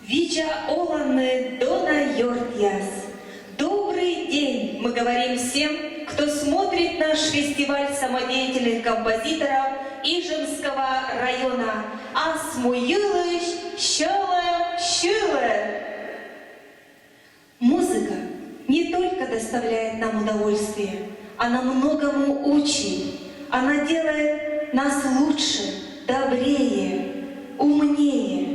Вича Оланы Дона Йортьяс. Добрый день, мы говорим всем, кто смотрит наш фестиваль самодеятельных композиторов Ижемского района. Асмуилыш Щеле. Музыка не только доставляет нам удовольствие, она многому учит. Она делает нас лучше, добрее, умнее.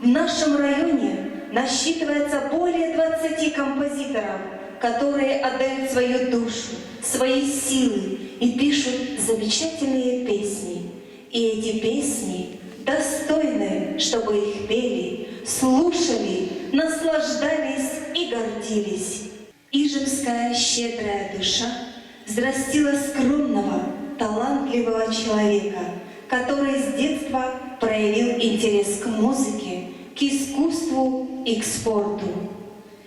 В нашем районе насчитывается более 20 композиторов, которые отдают свою душу, свои силы и пишут замечательные песни. И эти песни достойны, чтобы их пели, слушали, наслаждались и гордились. Ижемская щедрая душа взрастила скромного, талантливого человека, который с детства проявил интерес к музыке, к искусству и к спорту.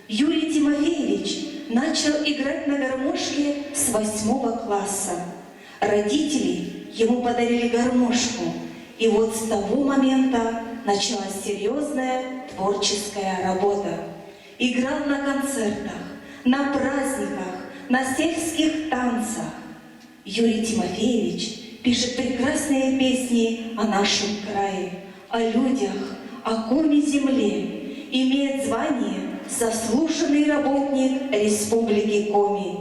Юрий Тимофеевич начал играть на гармошке с 8 класса. Родители ему подарили гармошку, и вот с того момента началась серьезная творческая работа. Играл на концертах, на праздниках, на сельских танцах. Юрий Тимофеевич пишет прекрасные песни о нашем крае, о людях, о коми земле. Имеет звание «Заслуженный работник Республики Коми».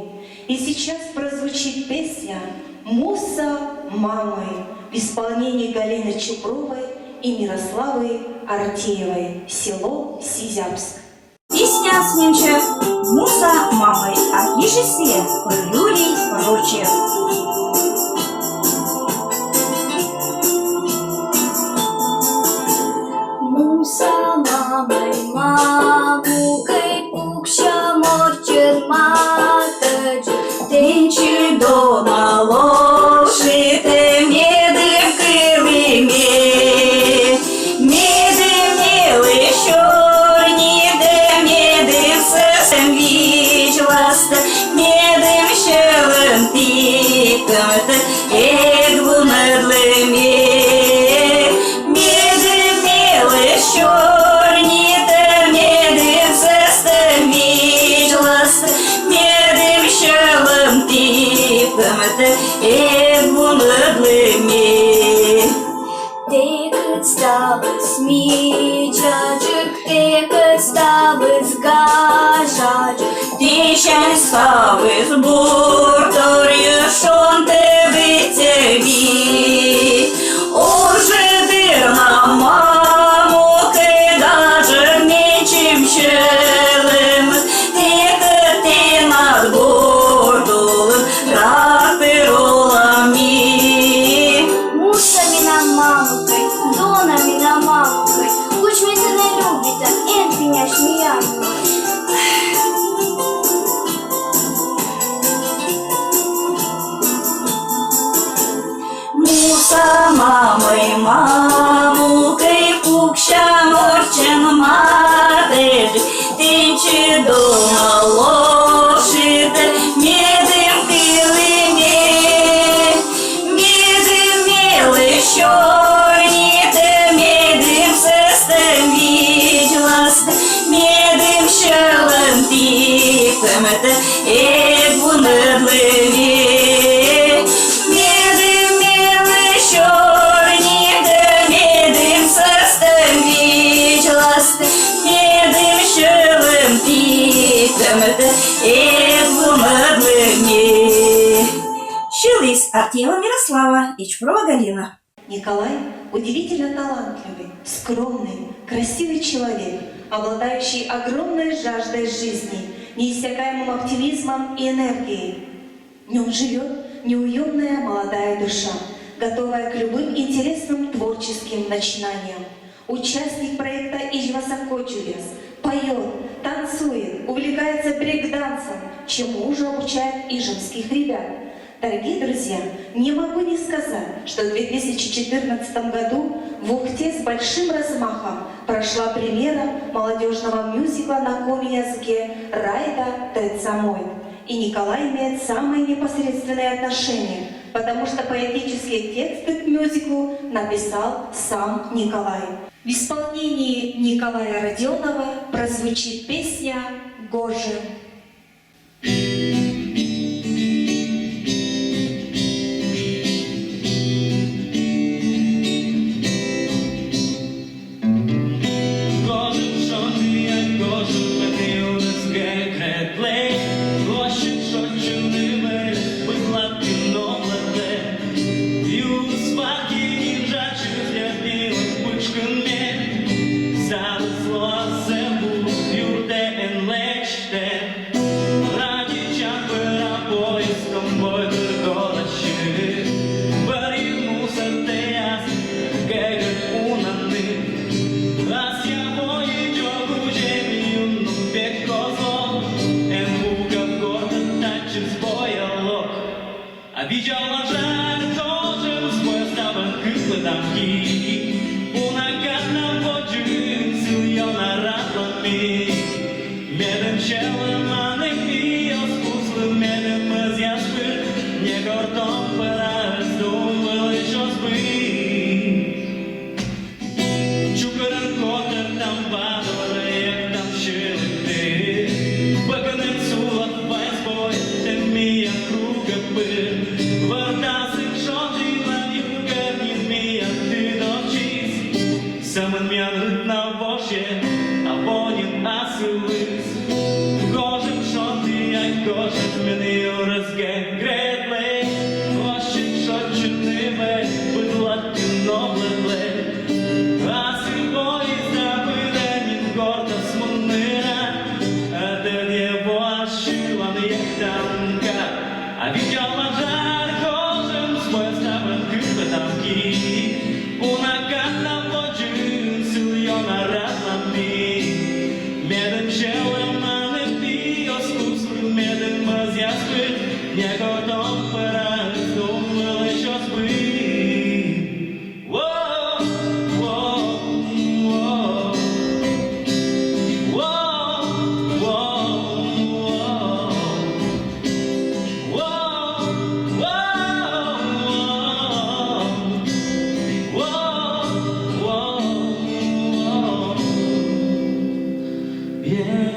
И сейчас прозвучит песня «Муса мамой» в исполнении Галины Чупровой и Мирославы Артеевой, село Сизябск. Пісня Смінче «Муса мамой», а режиссер Юрий Прочев. Муса мамой, мамукой, пукша морчен матаджи, Тенчи дома лошите, меды кылыме, меды милы щорните, меды сесем вичласта, медым щелым тикамата, эдвунадлыме. Текът става с мичачък, текът става с гажачък, Тишен става с буртория, шон те витеви. Уже дырна маму, кай даже мечем щелым, текът ти над гордулым, раперолами. Мусами на мамукой, донами на мамукой, уж меня не любит, а это меня шмеяну. Муса мамой, мамукой, пукша морчен матежи, тенчи дома лошите, медым кылыме, медым милы щорните, медым сестем вичласта, медым щелым тикамата, эдвунадлыме. Щелись Артеева Мирослава и Чупрова Галина. Николай удивительно талантливый, скромный, красивый человек, обладающий огромной жаждой жизни, неиссякаемым оптимизмом и энергией. В нем живет неуемная молодая душа, готовая к любым интересным творческим начинаниям. Участник проекта «Ижвасакочувес» поет, танцует, увлекается брейк-дансом, чему уже обучает ижемских ребят. Дорогие друзья, не могу не сказать, что в 2014 году в Ухте с большим размахом прошла премьера молодежного мюзикла на коми-языке «Райда Тецамой». И Николай имеет самые непосредственные отношения потому что поэтические тексты к мюзиклу написал сам Николай. В исполнении Николая Родионова прозвучит песня «Гоже». Widziała żarto, że swoje stawę chyba damki. Una gadna wodziun, syliona radła mi. Miedem ciałem, a nie pijał spusły, miedem z jaspy. Nie gortą pera, z dumą jeszcze zbyt. Czukaren kotem tam badore, jak tam się ty. Baganem sulat, państwo, ten mi jak kruga pyr. Самым м'ян на воші, а потім асилис. Кожен шоти, як кожен мені розге гредле. Кожен шочу ними, будь латино бледле. Аси бої забидені, горда смунира. А де є вашила, як танка. А віддяла жар, кожен своє ставен кипе тамки. Унакатна ona radna mi. Miedem ciałem, a nie pijo skusły, miedem z jaspy, nie godą pera, z dumą jeszcze zbyt. Wow, wow, wow. Wow, wow, wow. Wow, wow, wow. Wow, wow. Yeah.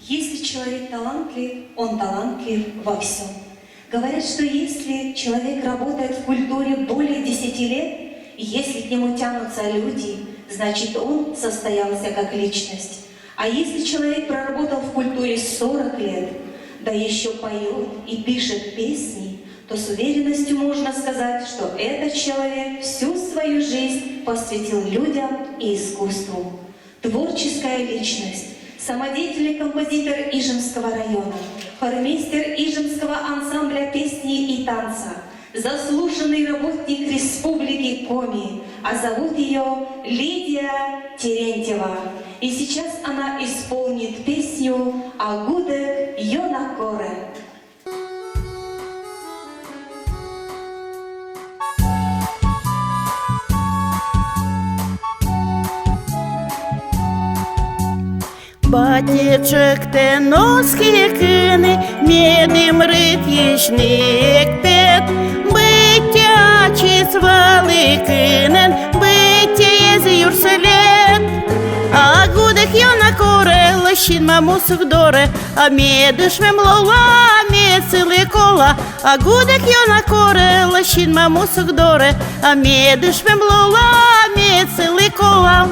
Если человек талантлив, он талантлив во всем. Говорят, что если человек работает в культуре более 10 лет, и если к нему тянутся люди, значит, он состоялся как личность. А если человек проработал в культуре 40 лет, да еще поет и пишет песни, то с уверенностью можно сказать, что этот человек всю свою жизнь посвятил людям и искусству. Творческая личность, самодеятельный композитор Ижемского района, хормейстер Ижемского ансамбля песни и танца, заслуженный работник Республики Коми, а зовут ее Лидия Терентьева. И сейчас она исполнит песню «Агудек Йонакоре». Батечек те носки кини, медим рит їжник пет. Биття чіс великинен, биття єзи юрселет. А гудек йона коре, лещин мамусук доре, а медиш мемлола, мецили кола. А гудек йона коре, лещин мамусук доре, а медиш мемлола, мецили кола.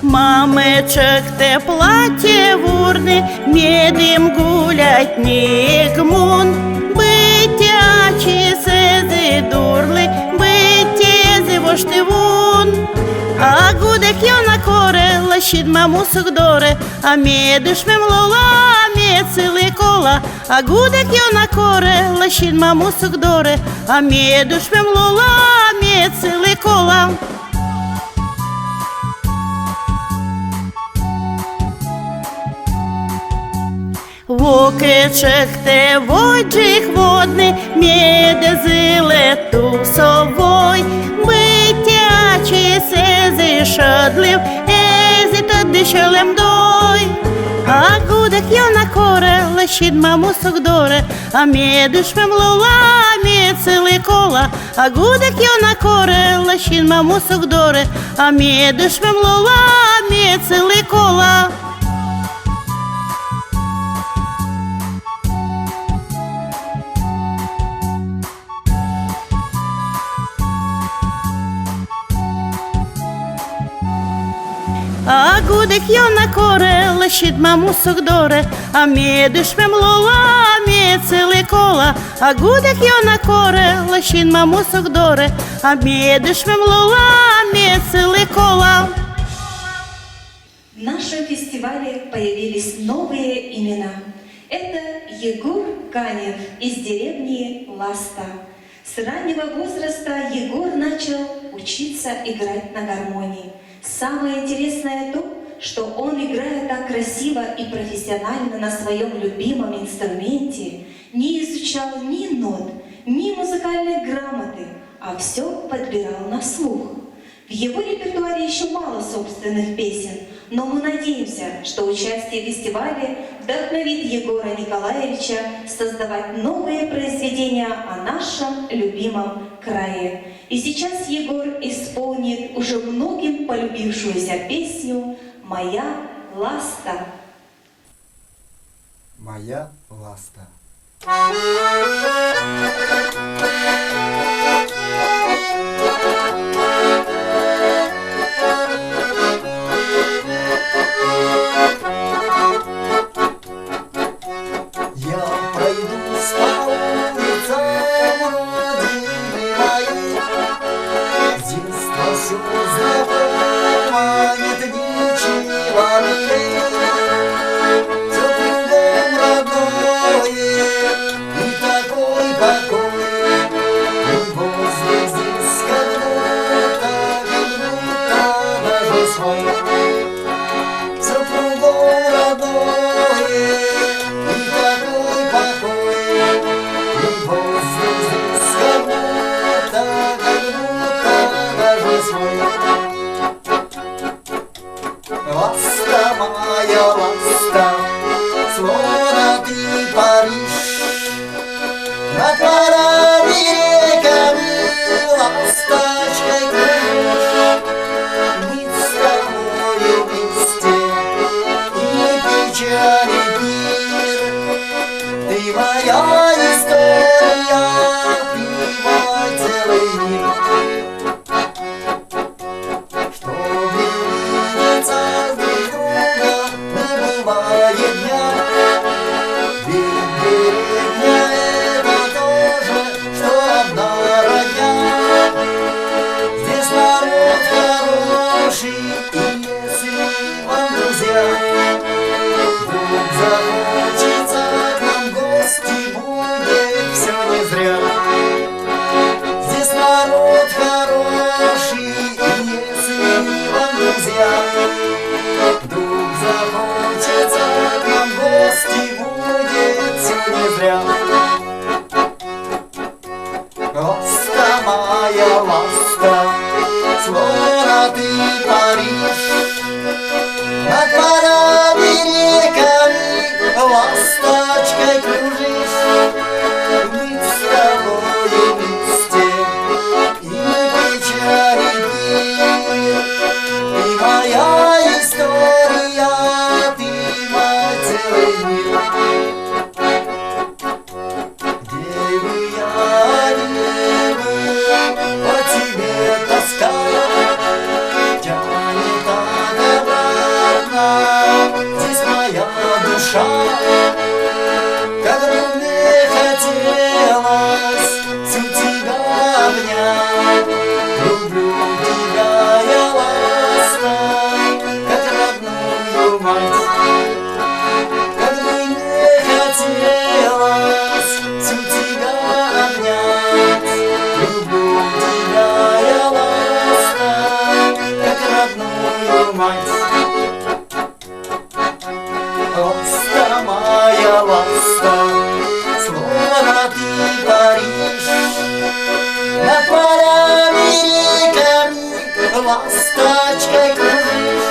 Мамечек те платье вурны, медим гулять нигмун. Биття чисези дурли, биття ези воштивун. А гудек йона коре, лащид мамусук доре, а медиш мемлола, мецили кола. А гудек йона коре, лащид мамусук доре, а медиш мемлола, мецили кола. Вокичек те воджик водний, меде зилету совой. Биттячі сези шадлив, ези та дишелем дой. А гудек йона коре, лещид мамусук доре, а медиш мемлола, мецили кола. А гудек йона коре, лещид мамусук доре, а медиш мемлола, мецили кола. А гудек йона коре, лещид мамусук доре, а медиш мемлола, мецили кола. А гудек йона коре, лещид мамусук доре, а медиш мемлола, мецили кола. В нашем фестивале появились новые имена. Это Егор Канев из деревни Ласта. С раннего возраста Егор начал учиться играть на гармонии. Самое интересное то, что он, играя так красиво и профессионально на своем любимом инструменте, не изучал ни нот, ни музыкальной грамоты, а все подбирал на слух. В его репертуаре еще мало собственных песен, но мы надеемся, что участие в фестивале вдохновит Егора Николаевича создавать новые произведения о нашем любимом крае. И сейчас Егор исполнит уже многим полюбившуюся песню «Моя ласта». Моя ласта. моя ласка, словно ты Париж. Над полями, реками, ласточкой кружишь. Быть с тобою вместе и печали дни. Ты моя история, ты мой целый мир. Где бы я ни был, по тебе тоска тянет обратно. Здесь моя душа, как бы мне хотелось всю тебя обнять. Люблю тебя я, ласка, как родную мать. Как бы мне хотелось всю тебя обнять. Люблю тебя я, ласка, как родную мать. Ласка моя, ласка, словно ты Париж. Над полями, реками, ласточкой кружишь.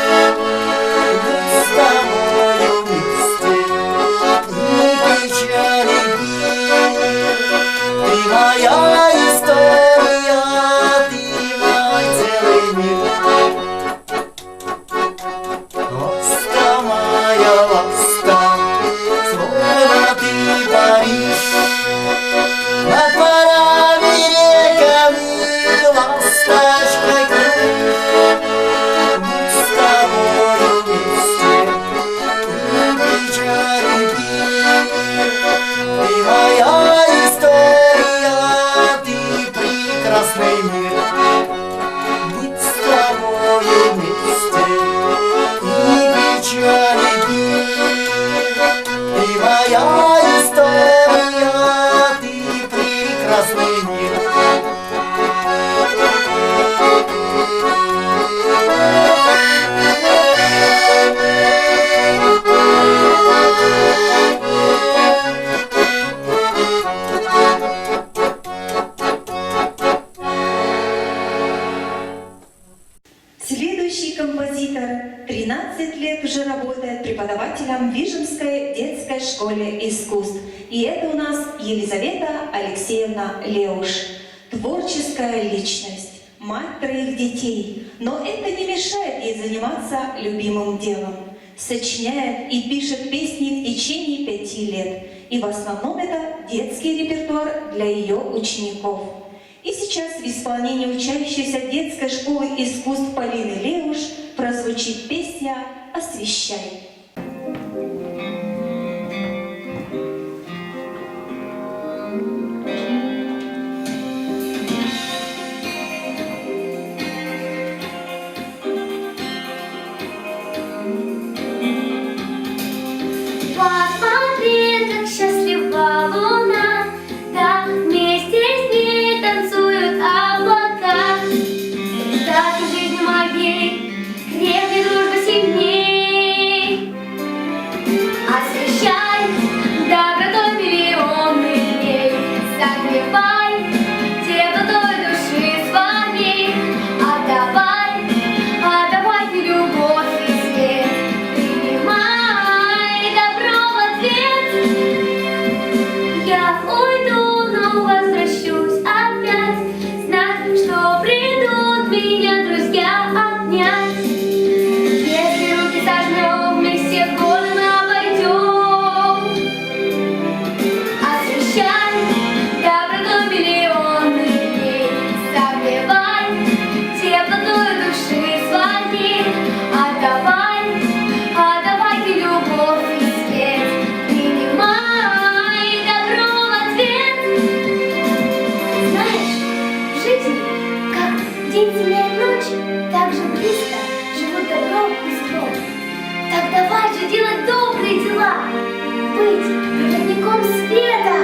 Быть с тобою вместе и печали мир. Ты моя история, ты мой целый мир. Ласка моя, ласка, словно ты Париж. Над полями, реками, ласточкой кружишь. Быть с тобою вместе и печали мир. Ты моя история, ты прекрасный мир. Быть с тобою вместе и печали мир. Ты моя история, ты прекрасный мир. Следующий композитор 13 лет уже работает преподавателем в Вижемской детской школе искусств. И это у нас Елизавета Алексеевна Леуш. Творческая личность, мать 3 детей. Но это не мешает ей заниматься любимым делом. Сочиняет и пишет песни в течение 5 лет. И в основном это детский репертуар для ее учеников. И сейчас в исполнении учащейся детской школы искусств Полины Леуш прозвучит песня «Освещай». Посмотри, как счастлива луна, так вместе с ней танцуют облака. Так и жизнь моей крепнет дружба сильней. Освещай добротой миллионы дней, согревай теплотой души своей. Отдавай ты любовь и свет, принимай добро в ответ. Я уйду, но возвращусь опять, знать, что придут меня друзья обнять. Если руки сожмем, вместе горы обойдем. Освещай добротой миллионы дней, согревай теплотой души своей. Отдавай ты любовь и свет, принимай добро в ответ. Знаешь, в жизни, как день сменяет ночь, так же близко живут добро и зло. Так давай же делать добрые дела, быть проводником света.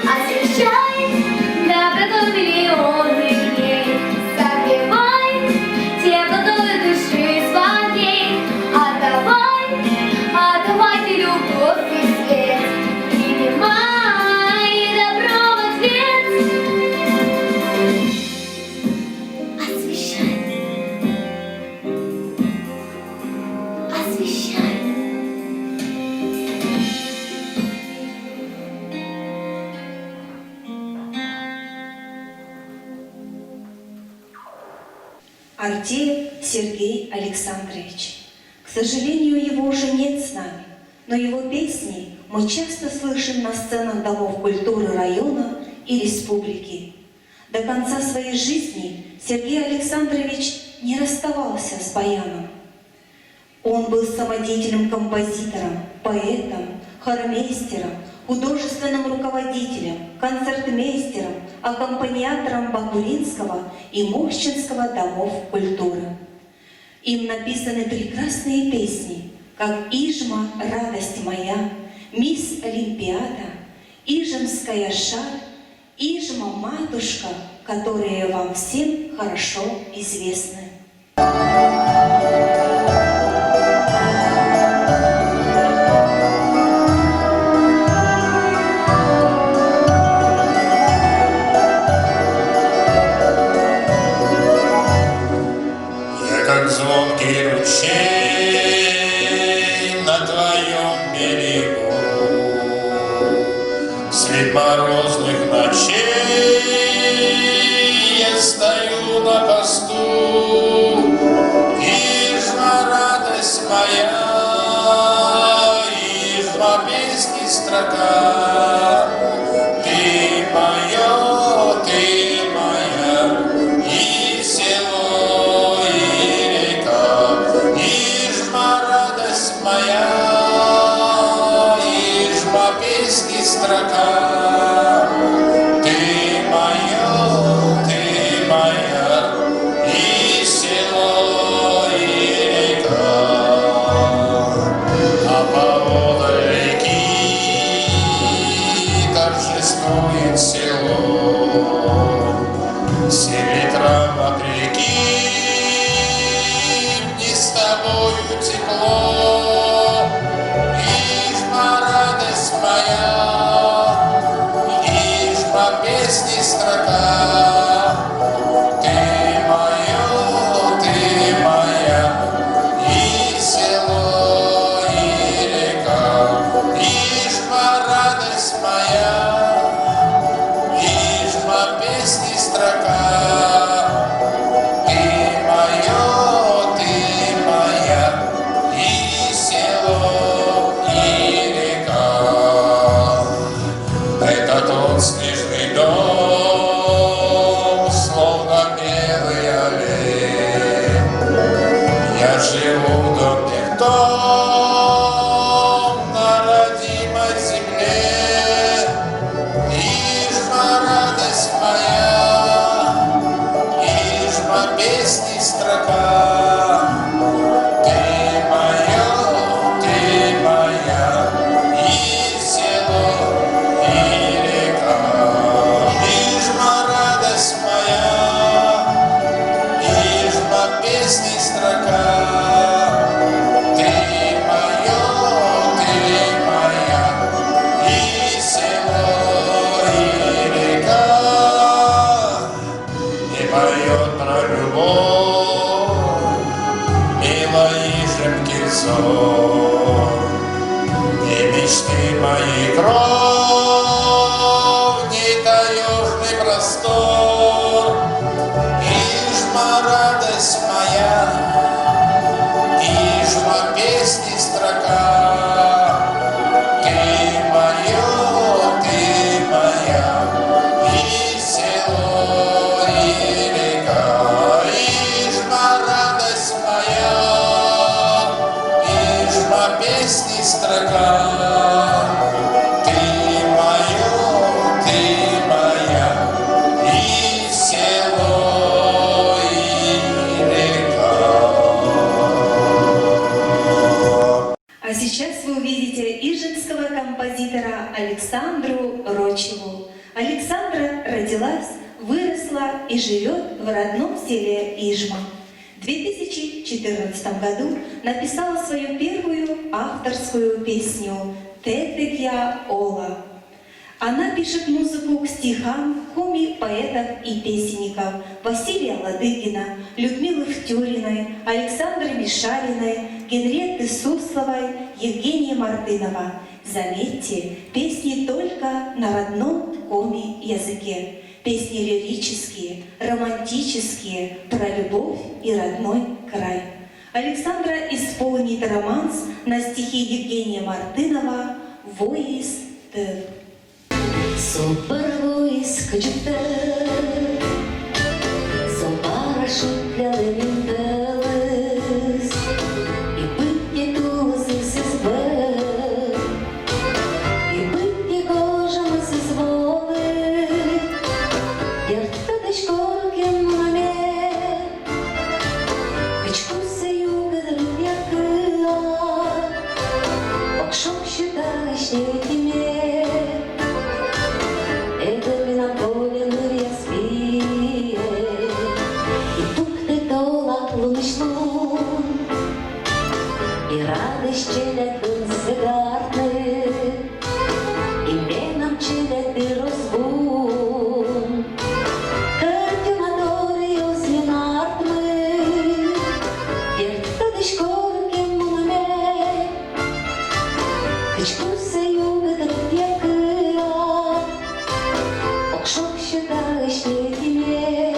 Освещай добротой миллионы дней, согревай теплотой души своей. Отдавай ты любовь и свет, принимай Артеев Сергей Александрович. К сожалению, его уже нет с нами, но его песни мы часто слышим на сценах домов культуры района и республики. До конца своей жизни Сергей Александрович не расставался с баяном. Он был самодеятельным композитором, поэтом, хормейстером, художественным руководителем, концертмейстером, аккомпаниатором Бакуринского и Мухчинского домов культуры. Им написаны прекрасные песни, как «Ижма, радость моя», «Мисс Олимпиада», «Ижемская шаль», «Ижма, матушка», которые вам всем хорошо известны. Как звонкий ручей на твоем берегу, средь морозных ночей я стою на посту. Ижма, радость моя, ижма, песни строка, ты моя, и село, моя, ижма, песни строка, ты моя, и село, и река, а поводырь реки торжествует село, все ветрам от реки мне с тобою тепло. Песни строка, ты моя, и село, и река, ижма, радость моя, ижма, песни строка, ты моя, и село, и река. Это тот снежный дом, словно белый олень. Я живу в доме в том, на родимой земле. Ижма, радость моя, ижма, песни строка, ты моя, и село, и река. Ижма, радость моя, ижма, песни строка, ты моя, и село, и река. И поет про любовь милой ижемкин сон, и мечты мои кровни, таежный простор. Ижма, радость моя, ижма, песни строка, ты моя, и село, и река. Ижма, радость моя, ижма, песни строка, ты моя, и село, и река. А сейчас вы увидите ижемского композитора Александру Рочеву. Александра родилась, выросла и живет в родном селе Ижма. В 2014 году написала свою первую авторскую песню «Тетекья Ола». Она пишет музыку к стихам коми-поэтов и песенников Василия Ладыгина, Людмилы Втюриной, Александры Мишариной, Генриетты Сусловой, Евгения Мартынова. Заметьте, песни только на родном коми языке. Песни лирические, романтические, про любовь и родной край. Александра исполнит романс на стихи Евгения Мартынова «Воис Тев». Собаровоис качетер, собарашут для леминделес, и бытне тулазис избе, и бытне кожамас изволы, яртадыш коркем маме, качкусы югадырып якыа, окшок считаешь не тебе. Это на поле я спие, и пухты толак лунышнун, и радость челядь дынсыгартны, и менам челядь и розбун. Картюматоры юзминартмы, ертадыш коркем мунаме, качкусы югадырып якыа, окшок считаешь не тебе.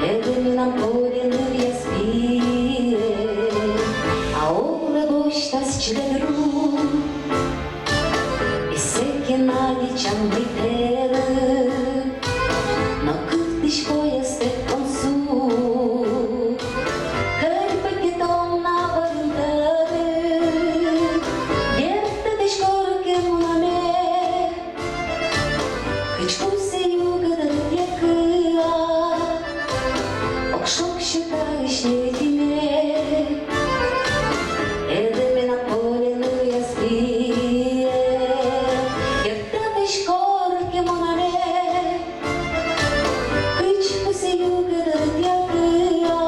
Эдеми нам полиным я спие, а олы боштас чилеру, и секи на ничам битеры, но кыттыш поезд концу, кырпакетом на барынтары, ертадыш коркем мунаме. Качкусы югадырып якыа, окшок считаешь не тебе. Эдеми на полиным я спие, ертадыш коркем мунаме. Качкусы югадырып якыа,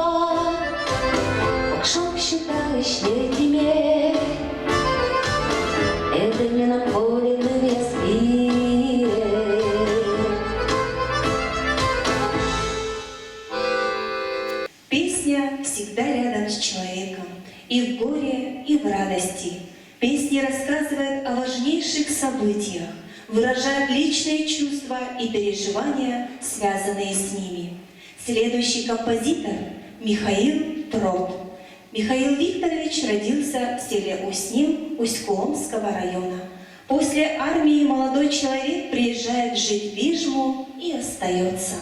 окшок считаешь не тебе. Эдеми на полиным я спие. Песня всегда рядом с человеком, и в горе, и в радости. Песни рассказывают о важнейших событиях, выражают личные чувства и переживания, связанные с ними. Следующий композитор – Михаил Прот. Михаил Викторович родился в селе Усним Усть-Куломского района. После армии молодой человек приезжает жить в Вижму и остается.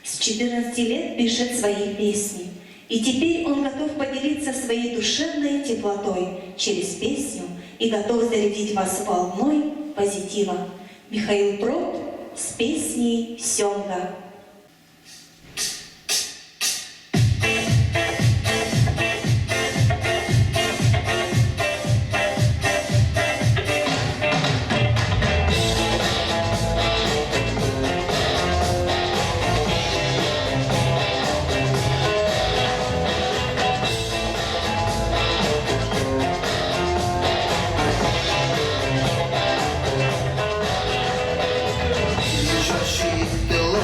С 14 лет пишет свои песни. И теперь он готов поделиться своей душевной теплотой через песню и готов зарядить вас волной позитива. Михаил Прот с песней «Сёмга». Лежащий в пилот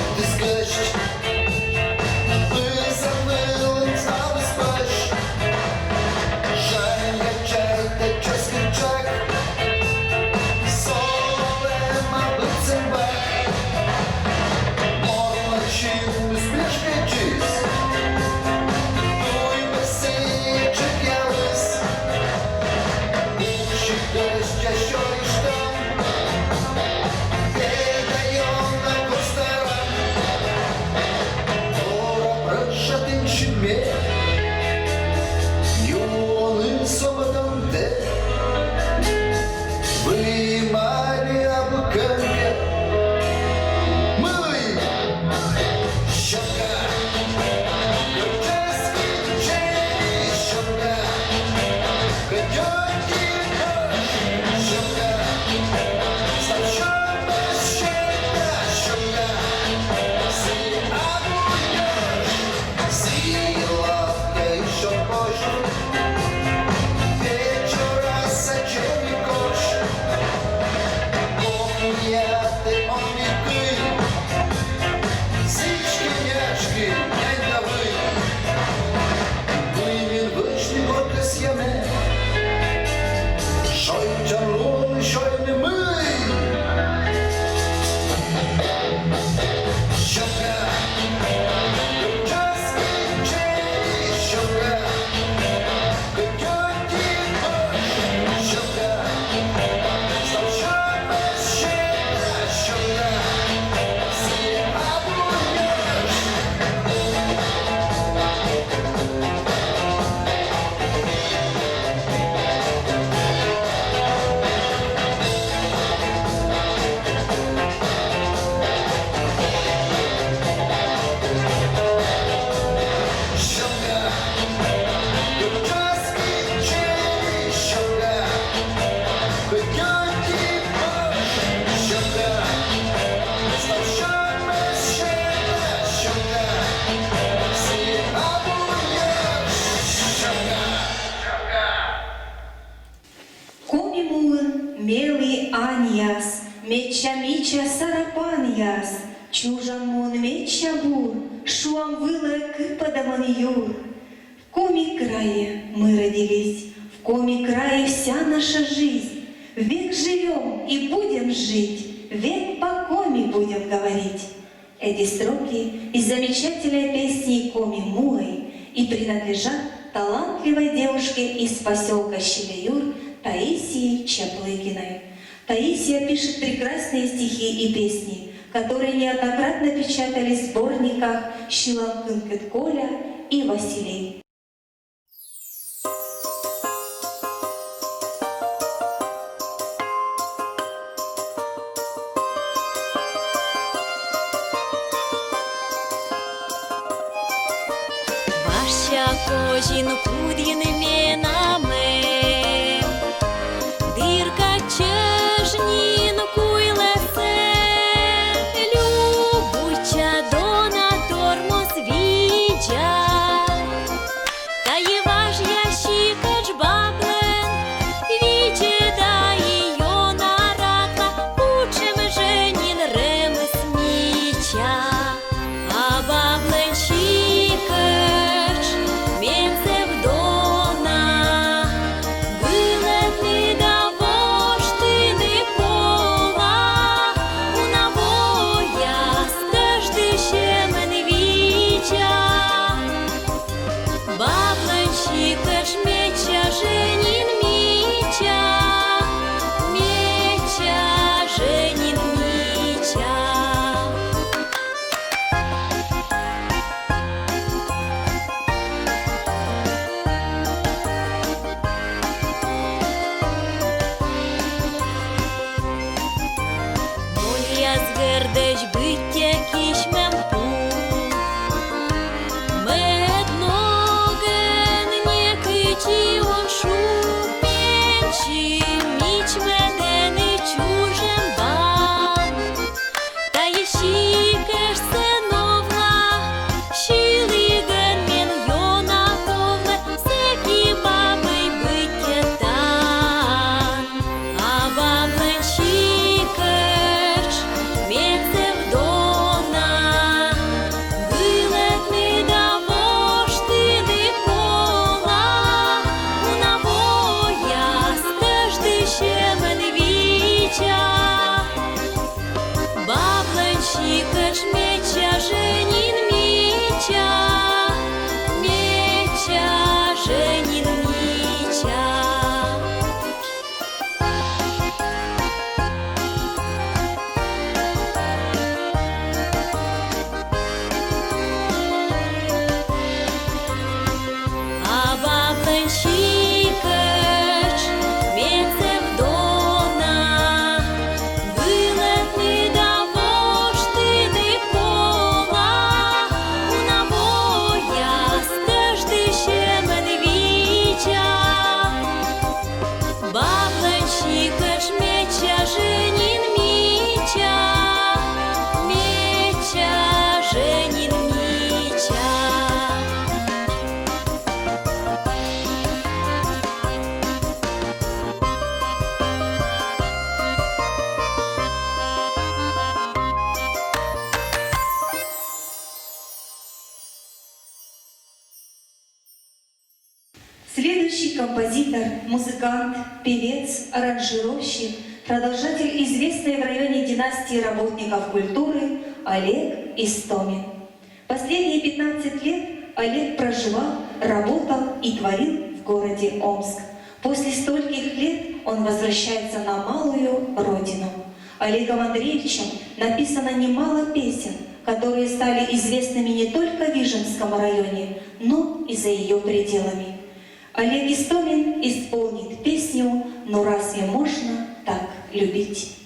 Ранича сарапан яс, чужан мон меча бур, шуам выло кыпадамон юр. В коми крае мы родились, в коми крае вся наша жизнь. Век живем и будем жить, век по коми будем говорить. Эти строки из замечательной песни Коми Муэй и принадлежат талантливой девушке из поселка Щелеюр Таисии Чаплыгиной. Таисия пишет прекрасные стихи и песни, которые неоднократно печатались в сборниках Щиланкынкыт Коля и Василий. Ваша кожін куд'їними нами, дирка чежнін куйлесе, любуча дона тормоз віджа, та є ваш ящикач баблен, віче да її наратла, учим женін ремеснича, а баблен щикач мєнце вдона, вилетни да воштини пола, у навоя стежди ще мен віча. Бабленщикаш меча женин меча, меча женин меча. Моя згердеч биття кішмем пу, медноген не кичі он шумінчі, міч медени чужем бан, та є щікеш сеновла, щілиген мен йона ковне, всекі баби й биття тан, а баблен щікеш мєнце вдона, вилетни да воштини пола, у навоя стежди ще мен віча. Бабленщикаш меча женин меча, меча женин меча. А бабленщикаш мєнце вдона, вилетни да воштини пола, у навоя стежди ще мен віча. Бабленщикаш меча женин меча, меча женин меча. Следующий композитор, музыкант, певец, аранжировщик, продолжатель известной в районе династии работников культуры Олег Истомин. Последние 15 лет Олег проживал, работал и творил в городе Омск. После стольких лет он возвращается на малую родину. Олегом Андреевичем написано немало песен, которые стали известными не только в Вижемском районе, но и за ее пределами. Олег Истомин исполнит песню «Ну разве можно так любить?»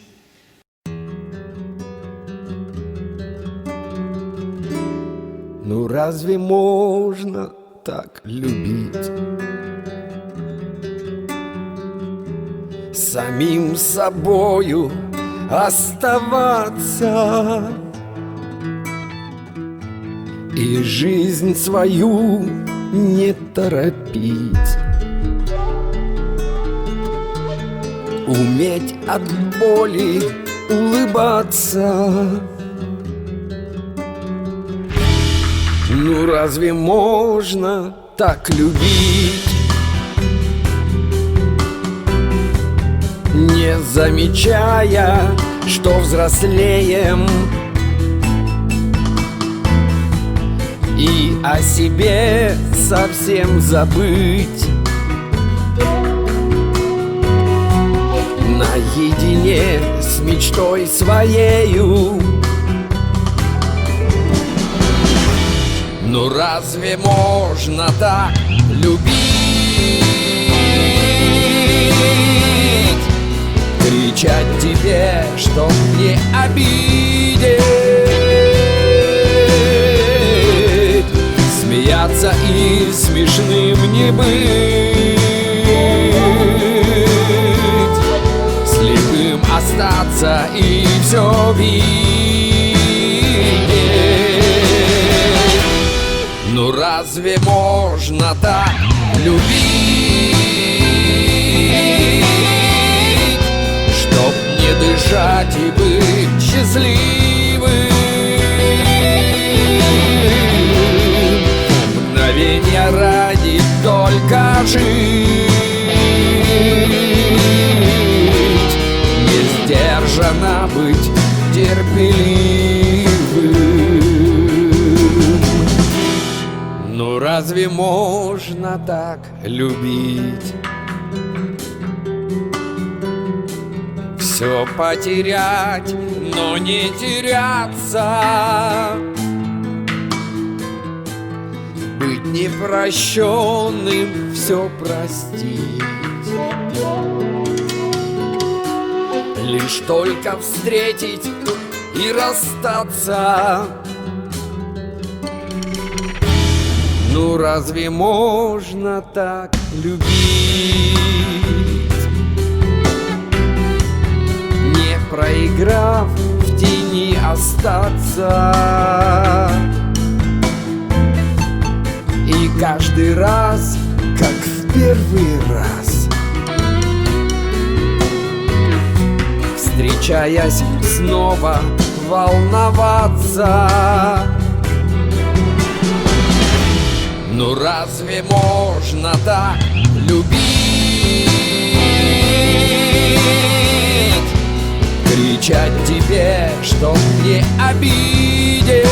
Ну разве можно так любить? Самим собою оставаться и жизнь свою не торопить, уметь от боли улыбаться. Ну разве можно так любить, не замечая, что взрослеем, и о себе совсем забыть? Наедине с мечтой своею. Ну разве можно так любить, кричать тебе, чтоб не обидеть, смеяться и смешным не быть, слепым остаться и все видеть? Ну разве можно так любить, чтоб не дышать и быть счастливым, мгновенья ради только жить, не сдержанно быть терпеливым? Ну разве можно так любить? Все потерять, но не теряться, быть непрощенным, все простить, лишь только встретить и расстаться. Ну разве можно так любить, не проиграв, в тени остаться, и каждый раз, как в первый раз, встречаясь снова, волноваться? Ну разве можно так любить, кричать тебе, чтоб не обидеть,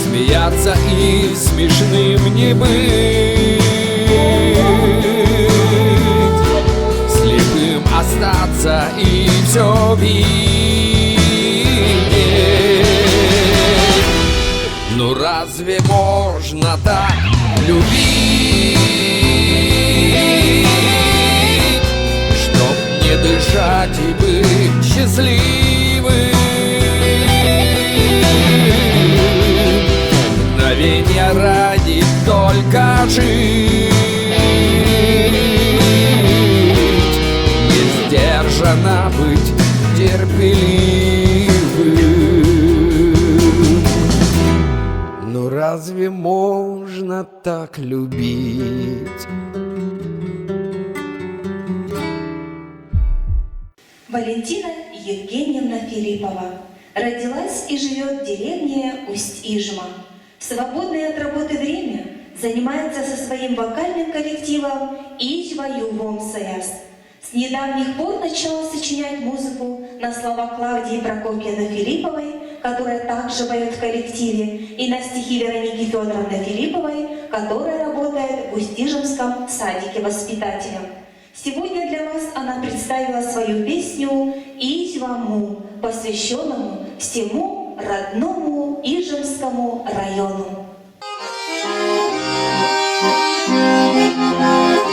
смеяться и смешным не быть, слепым остаться и все видеть? Ну разве можно так любить, чтоб не дышать и быть счастливым, мгновенья ради только жить, не сдержанно быть терпеливым? Ну разве можно так любить? Валентина Евгеньевна Филиппова родилась и живет в деревне Усть-Ижма. В свободное от работы время занимается со своим вокальным коллективом «Ижва Ювом Саяс». С недавних пор начала сочинять музыку на слова Клавдии Прокопьевны Филипповой, которая также поет в коллективе, и на стихи Вероники Федоровны Филипповой, которая работает в Усть-Ижемском садике воспитателем. Сегодня для вас она представила свою песню «Ижваму», посвященному всему родному Ижемскому району. Thank you.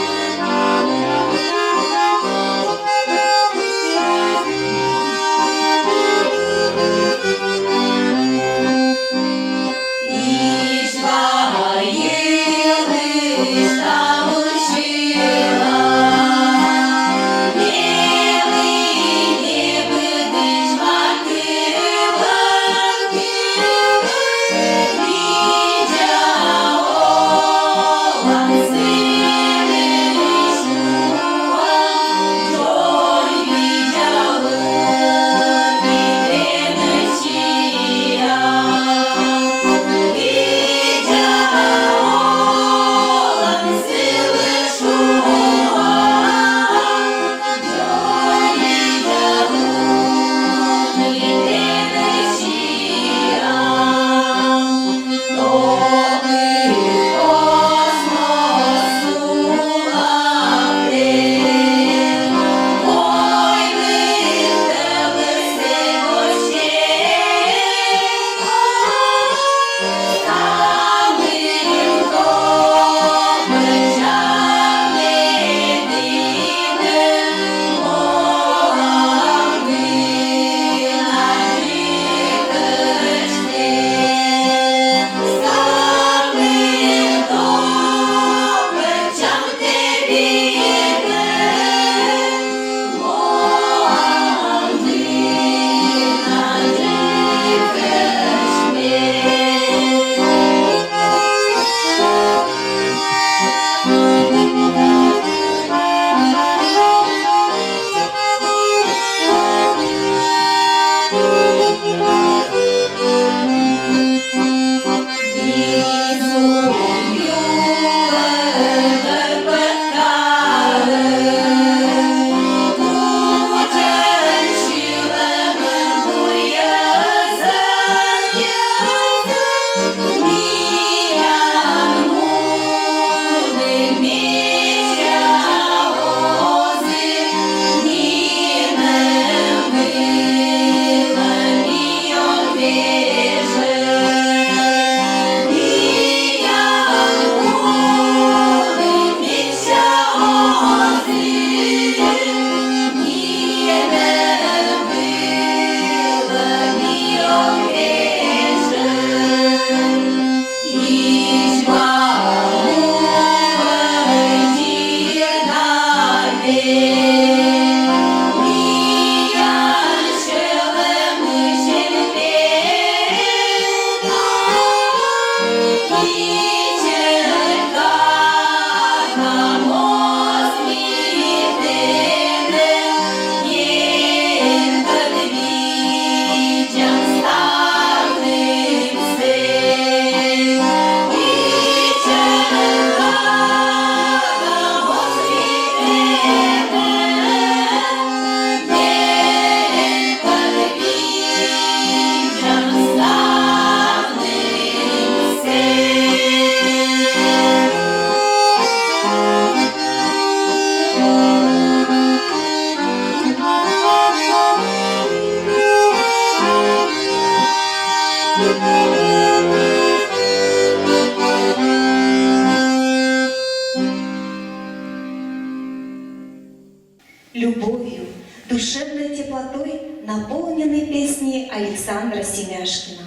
Душевной теплотой наполнены песни Александра Семяшкина.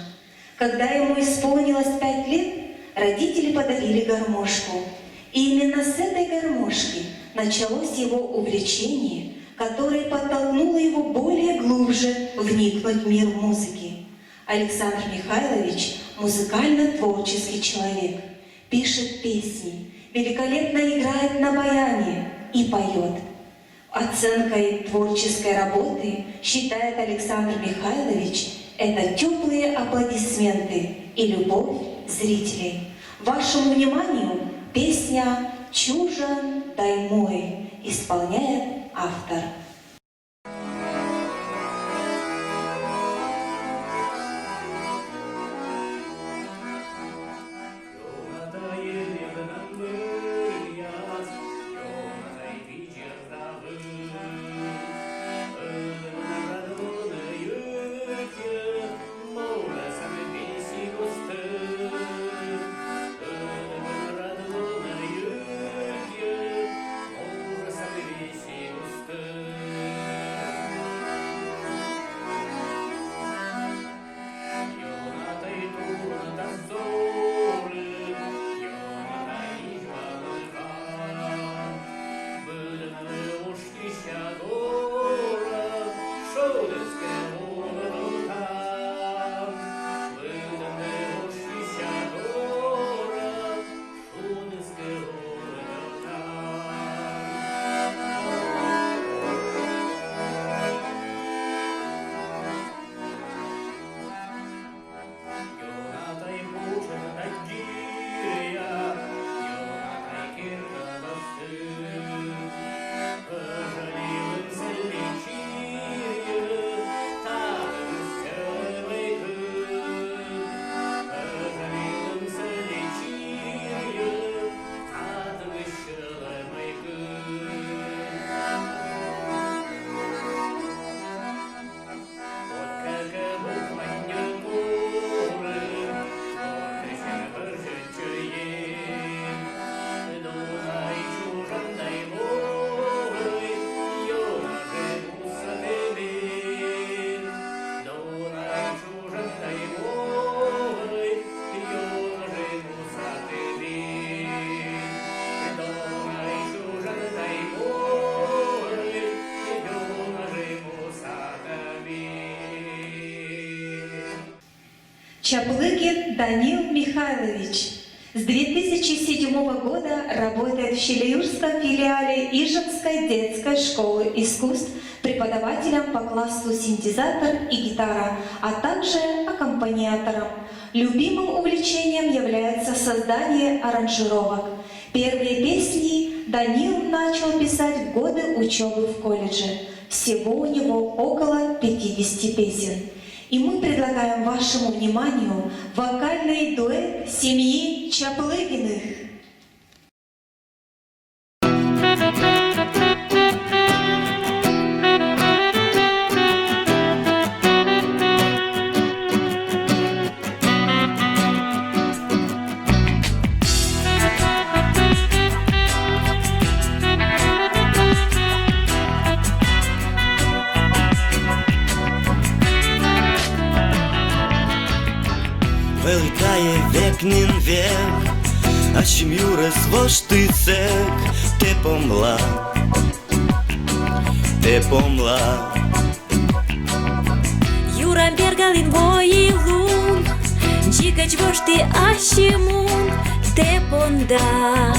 Когда ему исполнилось 5 лет, родители подарили гармошку. И именно с этой гармошки началось его увлечение, которое подтолкнуло его более глубже вникнуть в мир музыки. Александр Михайлович – музыкально-творческий человек, пишет песни, великолепно играет на баяне и поет. Оценкой творческой работы, считает Александр Михайлович, это теплые аплодисменты и любовь зрителей. Вашему вниманию песня «Чужан дай мой» исполняет автор. Чаплыгин Данил Михайлович с 2007 года работает в Щелиюрском филиале Ижевской детской школы искусств преподавателем по классу синтезатор и гитара, а также аккомпаниатором. Любимым увлечением является создание аранжировок. Первые песни Данил начал писать в годы учебы в колледже. Всего у него около 50 песен. И мы предлагаем вашему вниманию вокальный дуэт семьи Чаплыгиных. Великає векнін век, а чим юрес воштицек, те помла. Юра бергалин воилун, чикач вошти ашимун, те понда,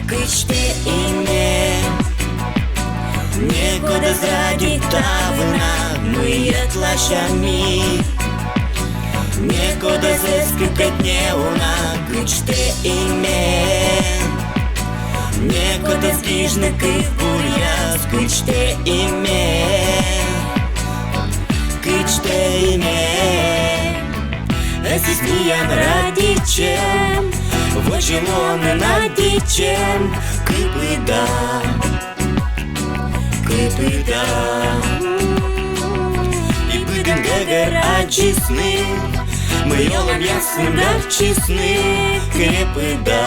кычте име. Некуда зради тавна, мы отлашами. Некуда зескакать не уна, кычте име. Некуда сгижнак и бурьяс, кычте име. Эси смеян ради чем, вожелоны надичем, кыпыда. И будем гагар очистны, мы елом ясным да честны, крепыда.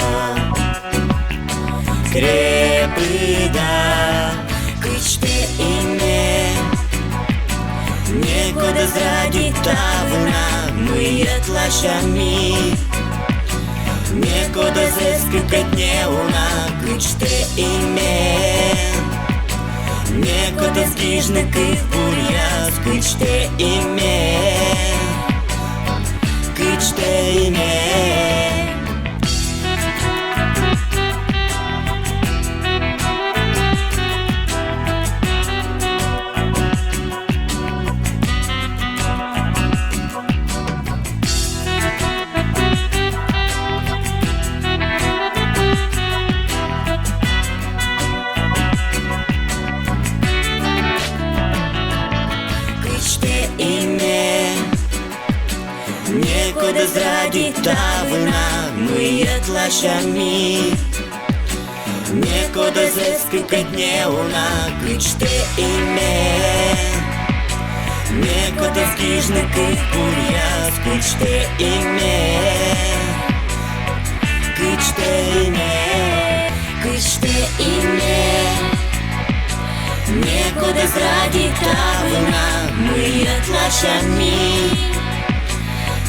скрепы, да, кычте име. Некуда зради тавна, мы отлашами. Некуда зескакать не уна, кычте име. Некуда скижники бурьяс, кычте име. Кычте име. Некуда зради тавна, мы отлашами. Некуда зескакать не уна, кычте име. Некуда скижники бурьяс, кычте име. Кычте име. Кычте име. Некуда зради тавна, мы отлашами.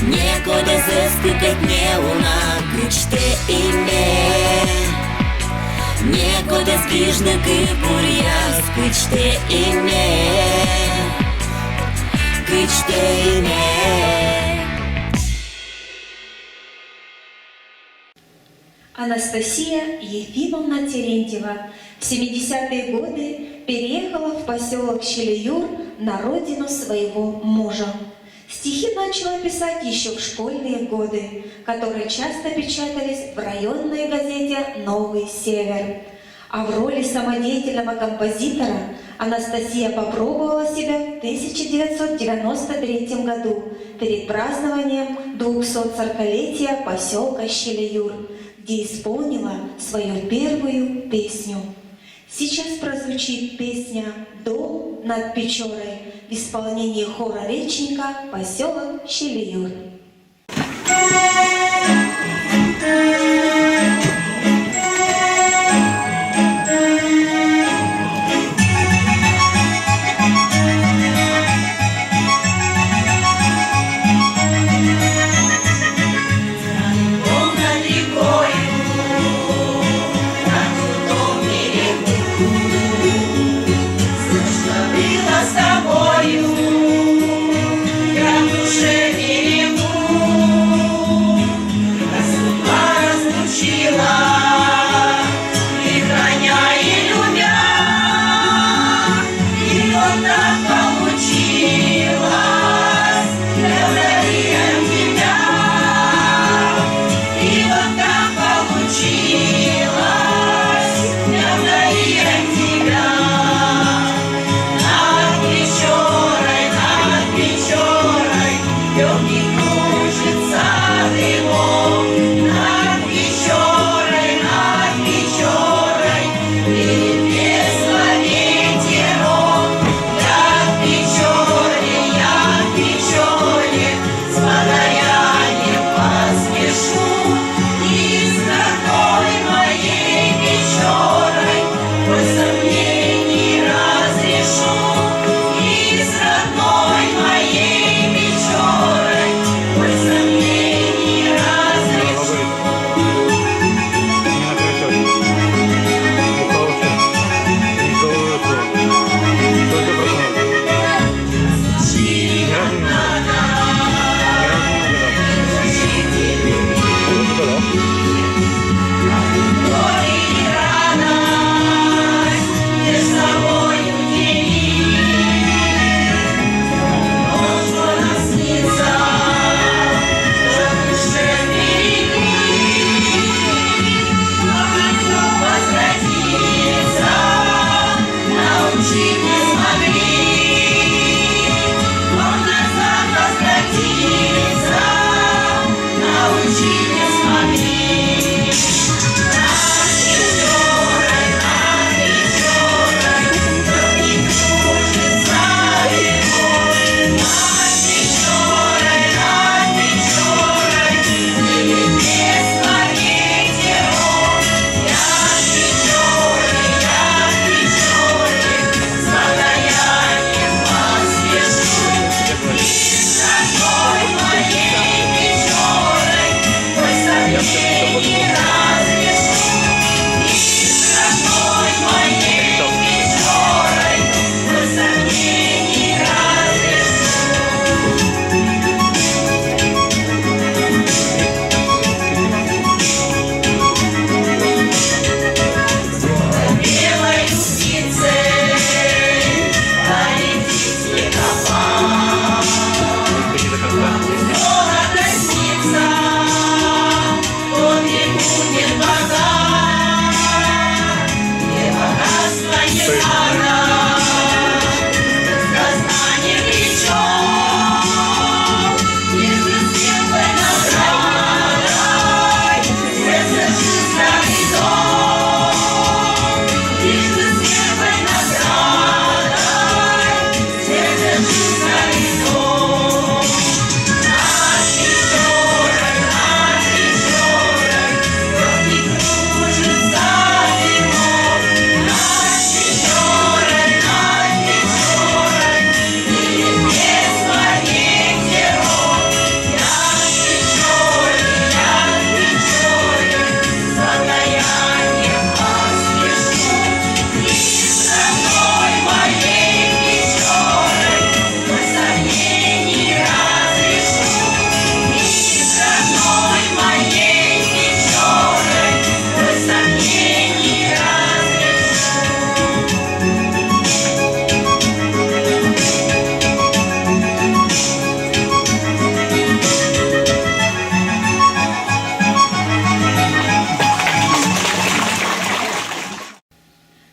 Некуда зескакать не уна, кычте име. Некуда скижники бурьяс, кычте име. Кычте име. Анастасия Ефимовна Терентьева в 70-е годы переехала в поселок Щелеюр на родину своего мужа. Стихи начала писать еще в школьные годы, которые часто печатались в районной газете «Новый Север». А в роли самодеятельного композитора Анастасия попробовала себя в 1993 году перед празднованием 240-летия поселка Щелеюр, где исполнила свою первую песню. Сейчас прозвучит песня «Дом над Печорой» в исполнении хора речника поселок Щелеюр.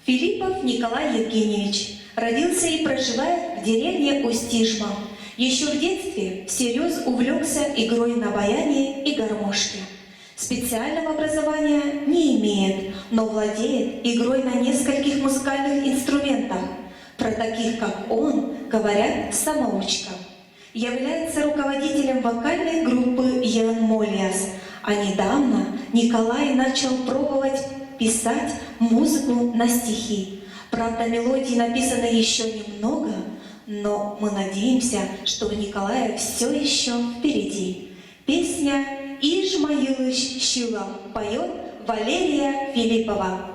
Филиппов Николай Евгеньевич родился и проживает в деревне Устижма. Еще в детстве всерьез увлекся игрой на баяне и гармошке. Специального образования не имеет, но владеет игрой на нескольких музыкальных инструментах. Про таких, как он, говорят «самоучка». Является руководителем вокальной группы «Ян Молиас», а недавно Николай начал пробовать писать музыку на стихи. Правда, мелодий написано еще немного, но мы надеемся, что у Николая все еще впереди. Песня «Иж Майылыш Щила» поет Валерия Филиппова.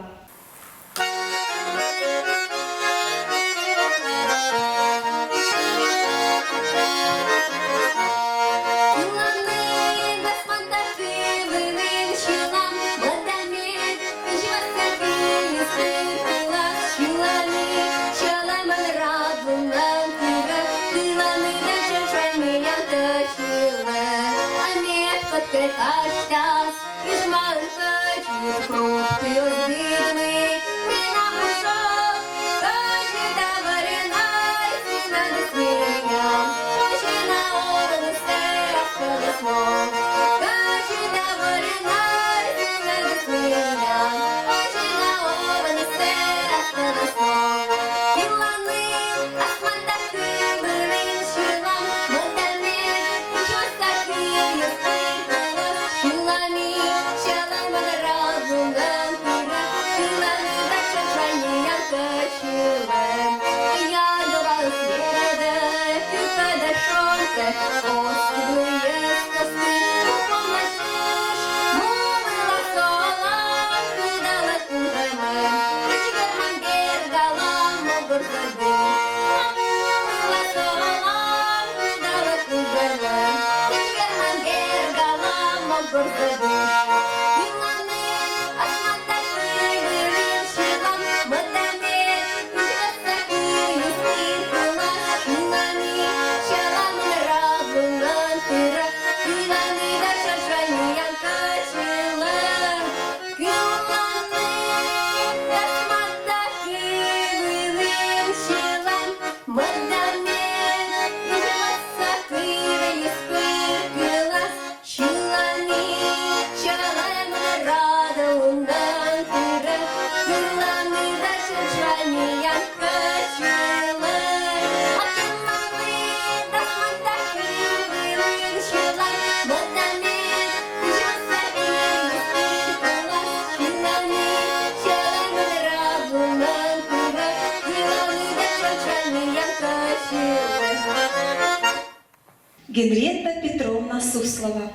Генриетта Петровна Суслова,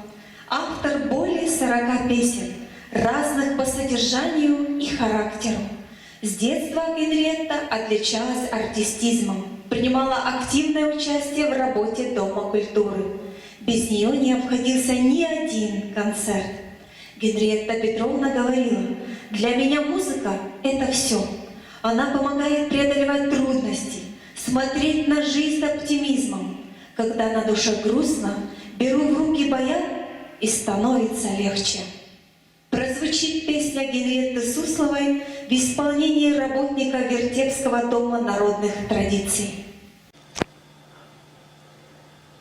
автор более 40 песен, разных по содержанию и характеру. С детства Генриетта отличалась артистизмом, принимала активное участие в работе Дома культуры. Без нее не обходился ни один концерт. Генриетта Петровна говорила: «Для меня музыка — это все. Она помогает преодолевать трудности, смотреть на жизнь с оптимизмом. Когда на душе грустно, беру в руки баян, и становится легче». Прозвучит песня Генриетты Сусловой в исполнении работника Вертепского дома народных традиций.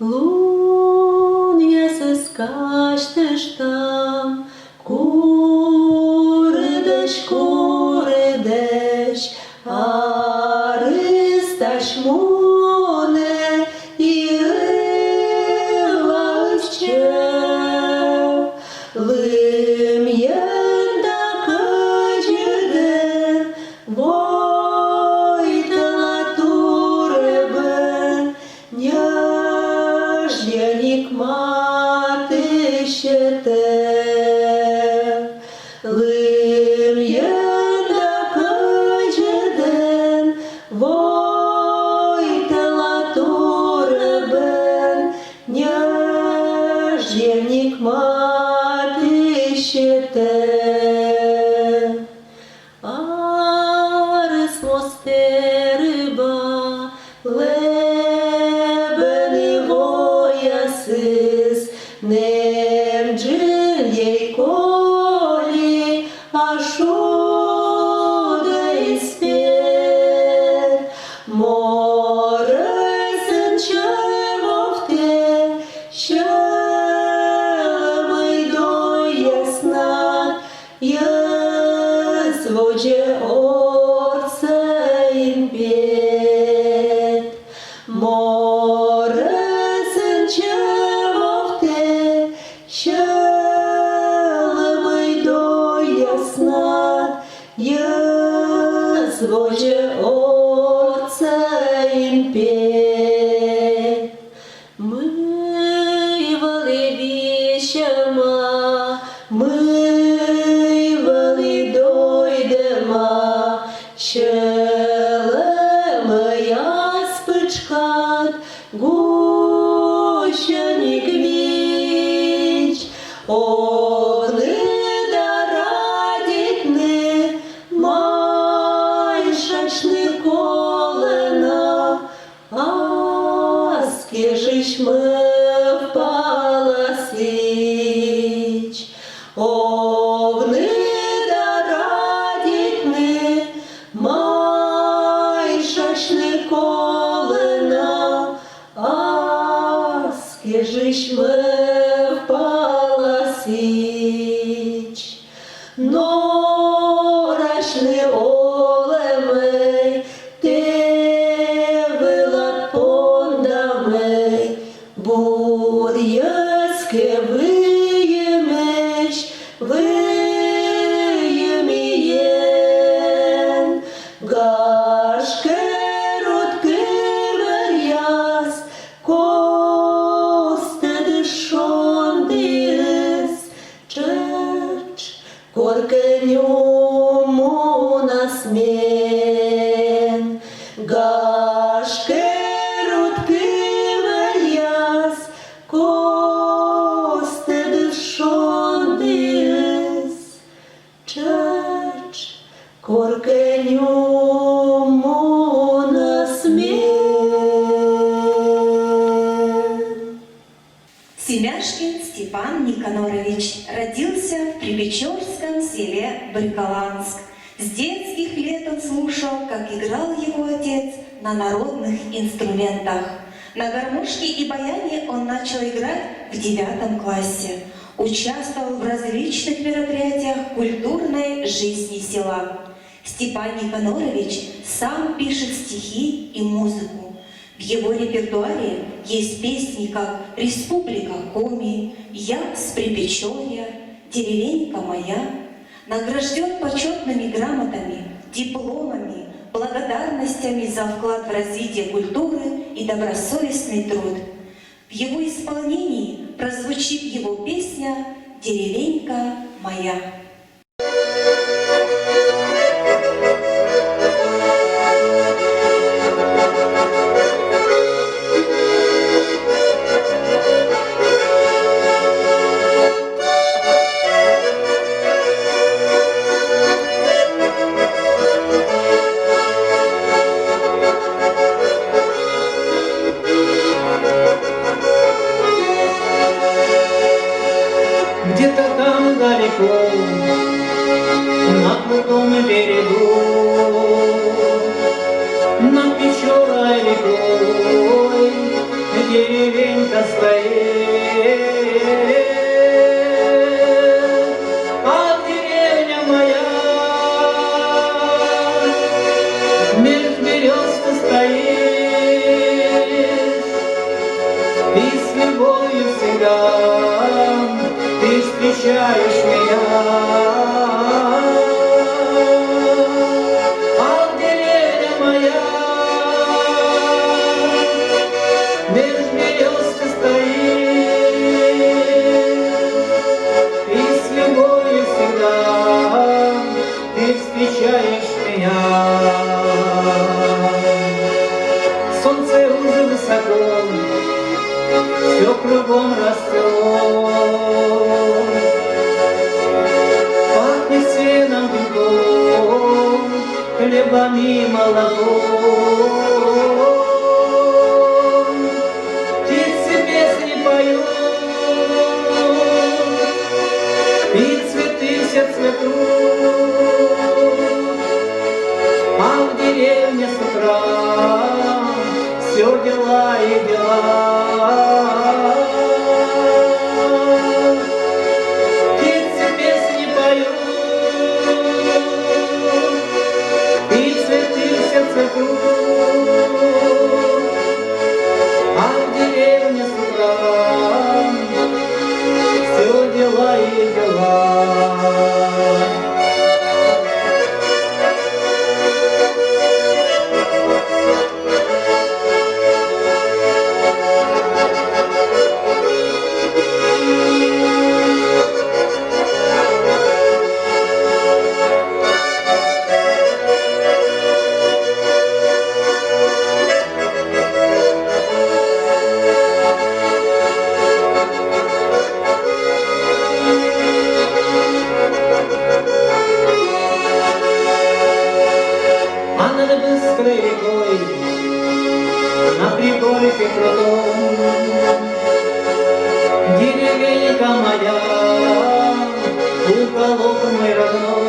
Лун'я се скачнеш там, куридеш, аристаш моне і лавчев, лим'єнда качеден, войтела туребен, Няждяник мати щете, лим'єнда качеден, войтела туребен, Няждяник мати щете. Арес мосте риба, лебени воясис, нем джильєй колі, а шуде і спєр. Море сенчевовте, щелемий до ясна, звуче орцейн пєт. Море сенчевовте, щелемий до ясна, звуче орцейн пєт. Ми валибіщема, ми дойдема, щелемея спичкат, гущаник віч, огнида радітни, майшачни колена, а скижиш ми впала січ. Огнида радітни, майшачни колена, а скижиш ми впала січ. Норашни олемей, те вилат пондамей, бур'язке виємеш, виємієн, гашке рудки вер'яс, косте дишон дис, чеч, коркенюму насмен, гашке рудки вер'яс, косте дишон дис, чеч, коркенюму насмен. Семяшкин Степан Никонорович родился в Припечорском селе Бриколанск. С детских лет он слушал, как играл его отец на народных инструментах. На гармошке и баяне он начал играть в 9 классе. Участвовал в различных мероприятиях культурной жизни села. Степан Никонорович сам пишет стихи и музыку. В его репертуаре есть песни, как «Республика Коми», «Я с Припечорья», «Деревенька моя». Награжден почетными грамотами, дипломами, благодарностями за вклад в развитие культуры и добросовестный труд. В его исполнении прозвучит его песня «Деревенька моя». Где-то там далеко встречаешь меня. А деревня моя, меж берез ты стоишь, и с любовью всегда ты встречаешь меня. Солнце уже высоко, все кругом растет, пахнет сеном, дымком, хлебом и молоком. Птицы песни поют, и цветы все цветут, а в деревне с утра все дела и дела. Птицы песни поют, и цветы все цветут, а в деревне с утра все дела и дела. А над быстрой рекой, на пригорке крутом, деревенька моя, уголок мой родной.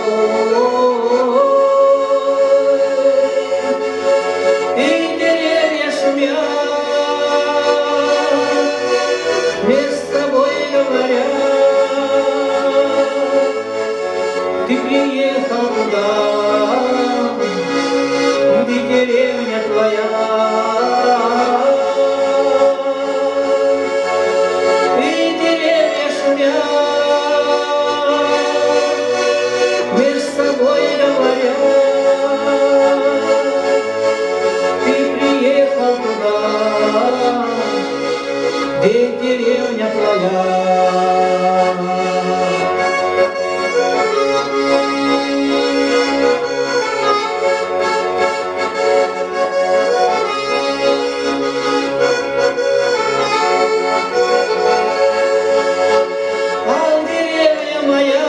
И деревья шумят, между собой говорят, ты приехал туда, где деревня твоя. И деревья шумят, между собой говорят, ты приехал туда, где деревня твоя. А деревня моя,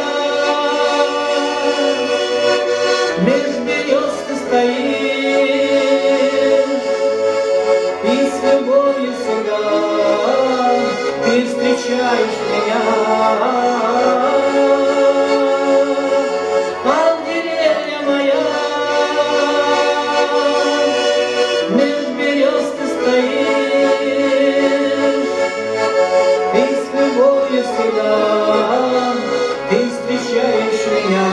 меж берез ты стоишь, и с любовью всегда ты встречаешь меня. А деревня моя, меж берез ты стоишь, и с любовью всегда ты встречаешь меня.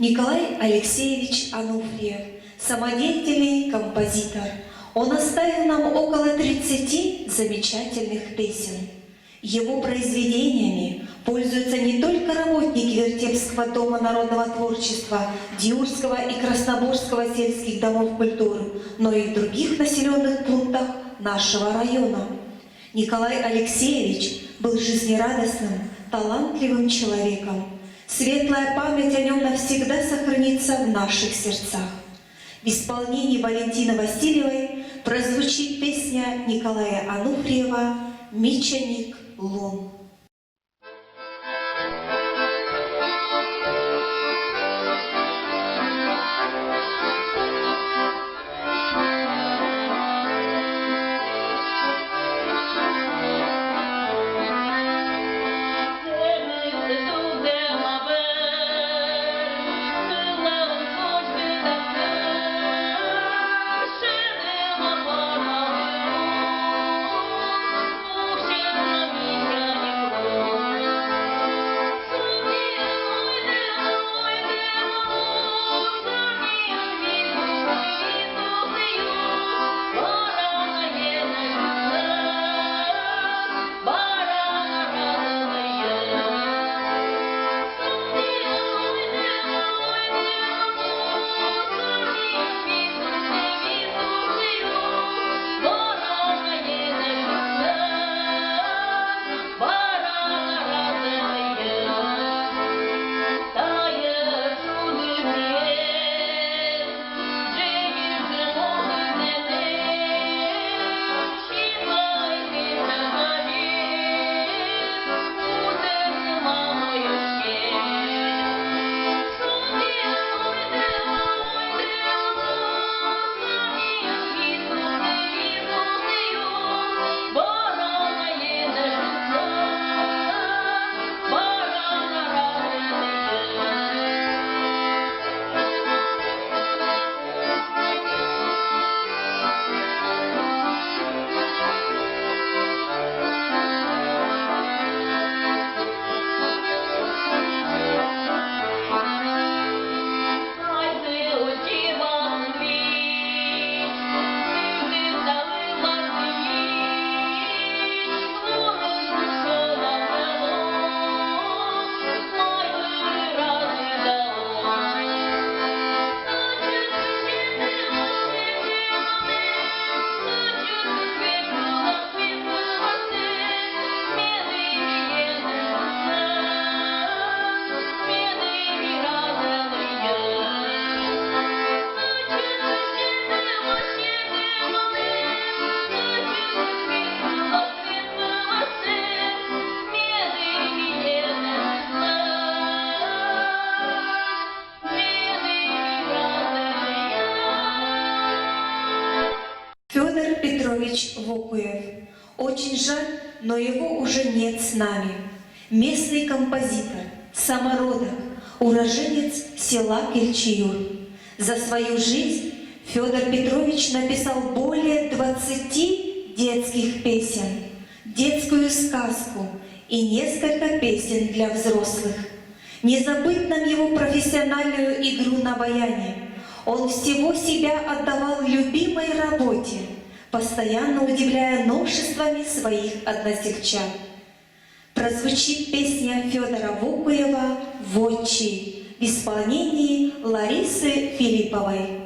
Николай Алексеевич Ануфриев, самодеятельный композитор. Он оставил нам около 30 замечательных песен. Его произведениями пользуются не только работники Вертепского дома народного творчества, Диурского и Красноборского сельских домов культуры, но и в других населенных пунктах нашего района. Николай Алексеевич был жизнерадостным, талантливым человеком. Светлая память о нем навсегда сохранится в наших сердцах. В исполнении Валентины Васильевой прозвучит песня Николая Ануфриева «Мичаник лун». Петрович Вокуев. Очень жаль, но его уже нет с нами. Местный композитор, самородок, уроженец села Кельчиюр. За свою жизнь Федор Петрович написал более 20 детских песен, детскую сказку и несколько песен для взрослых. Не забыть нам его профессиональную игру на баяне. Он всего себя отдавал любимой работе, постоянно удивляя новшествами своих односельчан. Прозвучит песня Федора Вокуева «Вотчи» в исполнении Ларисы Филипповой.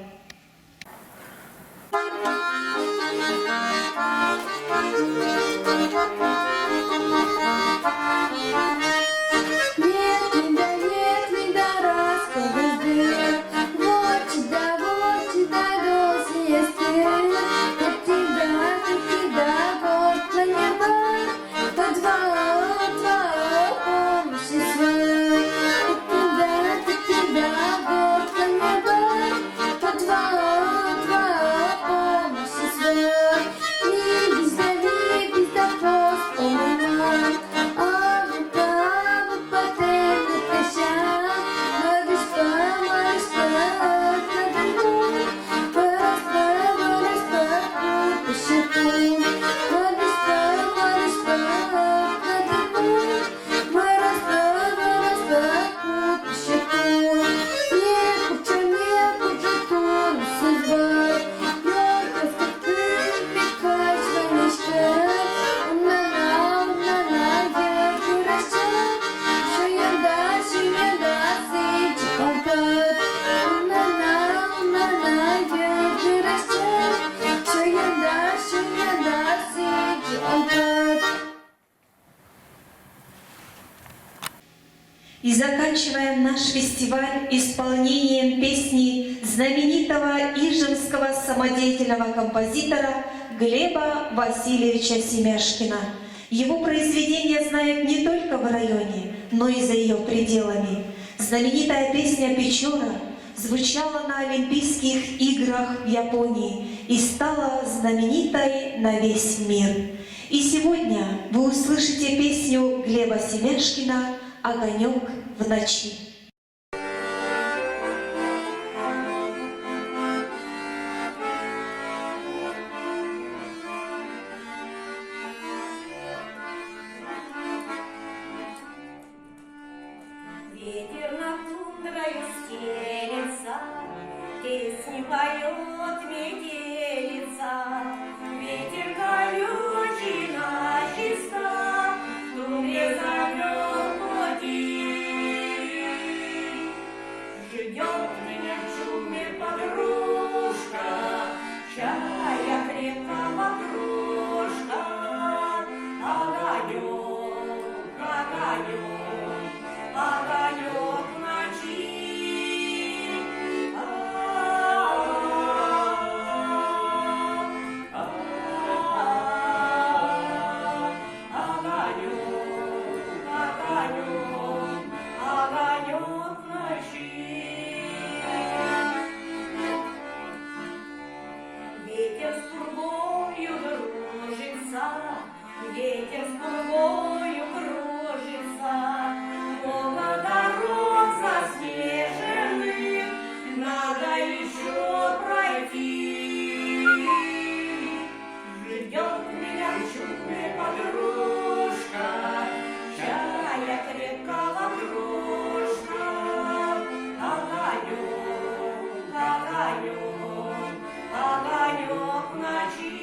И заканчиваем наш фестиваль исполнением песни знаменитого ижевского самодеятельного композитора Глеба Васильевича Семяшкина. Его произведения знают не только в районе, но и за ее пределами. Знаменитая песня «Печора» звучала на Олимпийских играх в Японии и стала знаменитой на весь мир. И сегодня вы услышите песню Глеба Семяшкина «Огонек в ночи». Ветер над тундрою стелется, песни поет метелица. Ветер колючий начисто, в тундре замёт пути. Ждет меня в чуме подружка, чая крепкого кружка. Огонек, огонек, огонек в ночи. Огонек, огонек, огонек в ночи. Ветер с пургою кружится, ветер с пургою кружится. Много дорог заснеженных надо еще пройти. Ждет меня в чудной подружка, чая крепкого кружка. Огонек, огонек, огонек в ночи.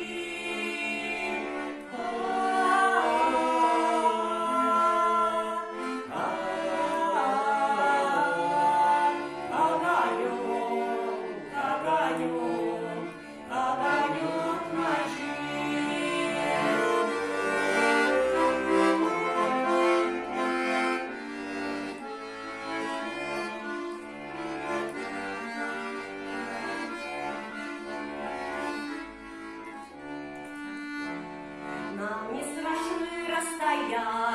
Нам не страшны расстояния,